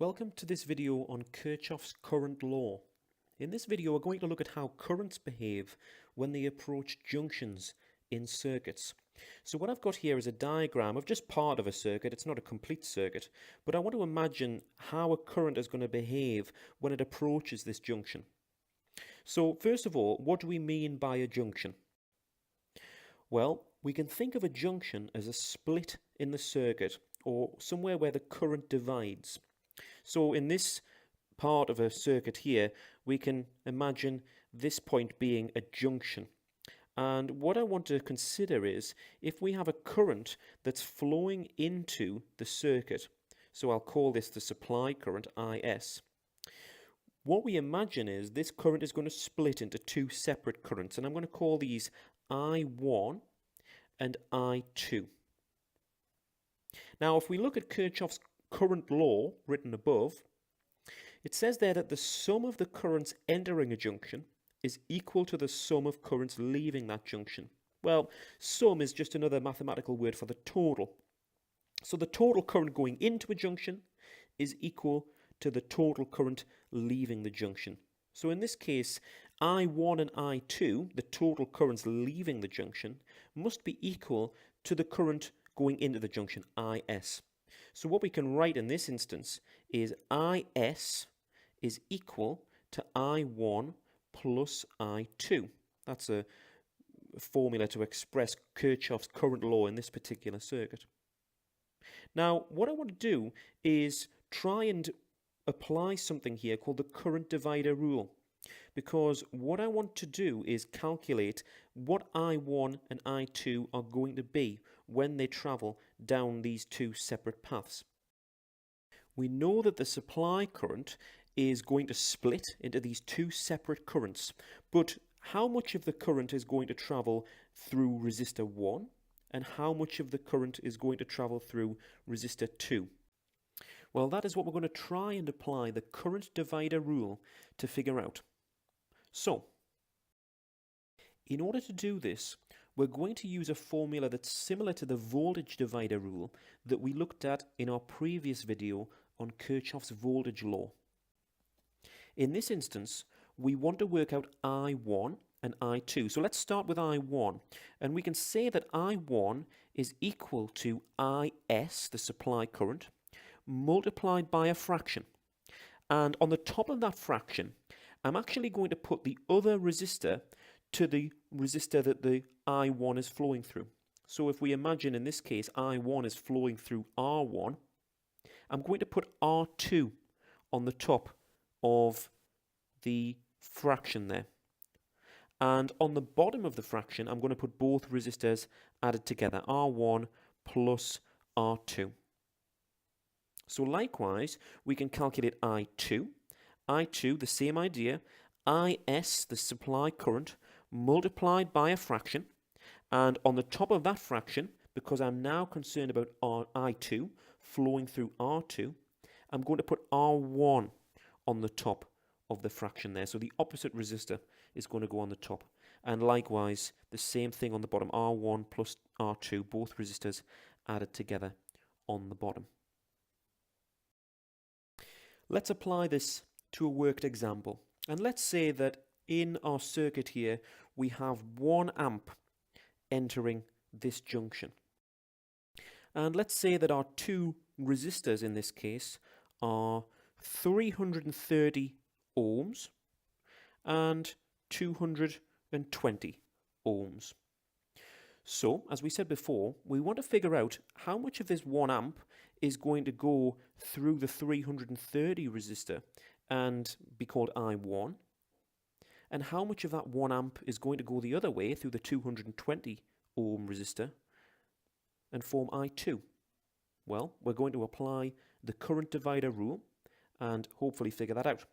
Welcome to this video on Kirchhoff's current law. In this video we're going to look at how currents behave when they approach junctions in circuits. So what I've got here is a diagram of just part of a circuit. It's not a complete circuit, but I want to imagine how a current is going to behave when it approaches this junction. So first of all, what do we mean by a junction? Well, we can think of a junction as a split in the circuit or somewhere where the current divides. So in this part of a circuit here, we can imagine this point being a junction. And what I want to consider is if we have a current that's flowing into the circuit, so I'll call this the supply current, IS. What we imagine is this current is going to split into two separate currents, and I'm going to call these I1 and I2. Now, if we look at Kirchhoff's current law written above, it says there that the sum of the currents entering a junction is equal to the sum of currents leaving that junction. Well, sum is just another mathematical word for the total. So the total current going into a junction is equal to the total current leaving the junction. So in this case, I1 and I2, the total currents leaving the junction, must be equal to the current going into the junction, IS. So what we can write in this instance is IS is equal to I1 plus I2. That's a formula to express Kirchhoff's current law in this particular circuit. Now, what I want to do is try and apply something here called the current divider rule, because what I want to do is calculate what I1 and I2 are going to be when they travel down these two separate paths. We know that the supply current is going to split into these two separate currents, but how much of the current is going to travel through resistor 1 and how much of the current is going to travel through resistor 2? Well, that is what we're going to try and apply the current divider rule to figure out. So, in order to do this, we're going to use a formula that's similar to the voltage divider rule that we looked at in our previous video on Kirchhoff's voltage law. In this instance, we want to work out I1 and I2. So let's start with I1, and we can say that I1 is equal to IS, the supply current, multiplied by a fraction. And on the top of that fraction, I'm actually going to put the other resistor to the resistor that the I1 is flowing through. So if we imagine in this case I1 is flowing through R1, I'm going to put R2 on the top of the fraction there. And on the bottom of the fraction, I'm going to put both resistors added together, R1 plus R2. So likewise, we can calculate I2. I2, the same idea, IS, the supply current, multiplied by a fraction, and on the top of that fraction, because I'm now concerned about I2 flowing through R2, I'm going to put R1 on the top of the fraction there. So the opposite resistor is going to go on the top. And likewise, the same thing on the bottom, R1 plus R2, both resistors added together on the bottom. Let's apply this to a worked example. And let's say that in our circuit here, we have 1 amp entering this junction. And let's say that our two resistors in this case are 330 ohms and 220 ohms. So, as we said before, we want to figure out how much of this 1 amp is going to go through the 330 resistor and be called I1, and how much of that 1 amp is going to go the other way through the 220 ohm resistor and form I2. Well, we're going to apply the current divider rule and hopefully figure that out.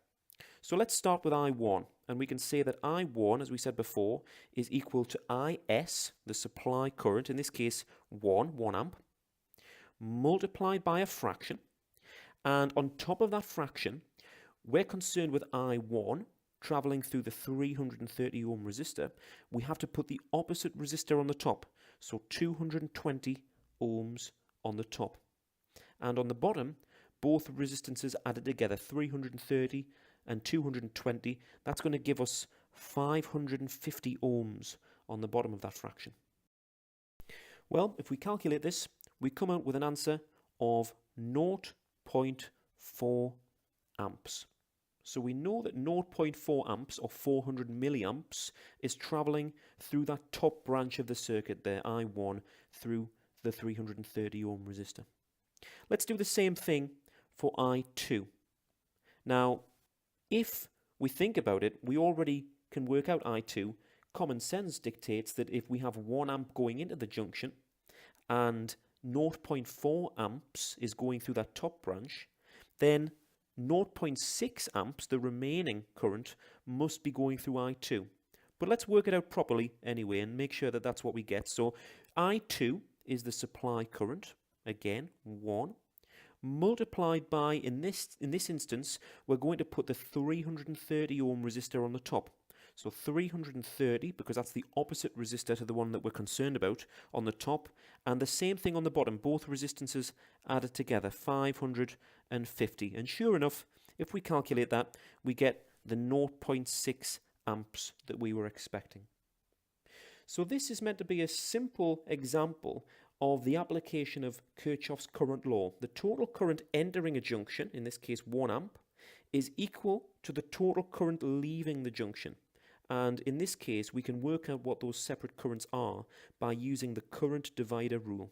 So let's start with I1, and we can say that I1, as we said before, is equal to IS, the supply current, in this case 1 amp, multiplied by a fraction, and on top of that fraction, we're concerned with I1 travelling through the 330 ohm resistor. We have to put the opposite resistor on the top, so 220 ohms on the top. And on the bottom, both resistances added together, 330 and 220, that's going to give us 550 ohms on the bottom of that fraction. Well, if we calculate this, we come out with an answer of 0.4 amps. So we know that 0.4 amps or 400 milliamps is travelling through that top branch of the circuit there, I1, through the 330 ohm resistor. Let's do the same thing for I2. Now, if we think about it, we already can work out I2. Common sense dictates that if we have 1 amp going into the junction and 0.4 amps is going through that top branch, then 0.6 amps, the remaining current, must be going through I2. But let's work it out properly anyway and make sure that that's what we get. So I2 is the supply current, again 1, multiplied by, in this instance, we're going to put the 330 ohm resistor on the top. So 330, because that's the opposite resistor to the one that we're concerned about, on the top, and the same thing on the bottom, both resistances added together, 550. And sure enough, if we calculate that, we get the 0.6 amps that we were expecting. So this is meant to be a simple example of the application of Kirchhoff's current law. The total current entering a junction, in this case 1 amp, is equal to the total current leaving the junction. And in this case, we can work out what those separate currents are by using the current divider rule.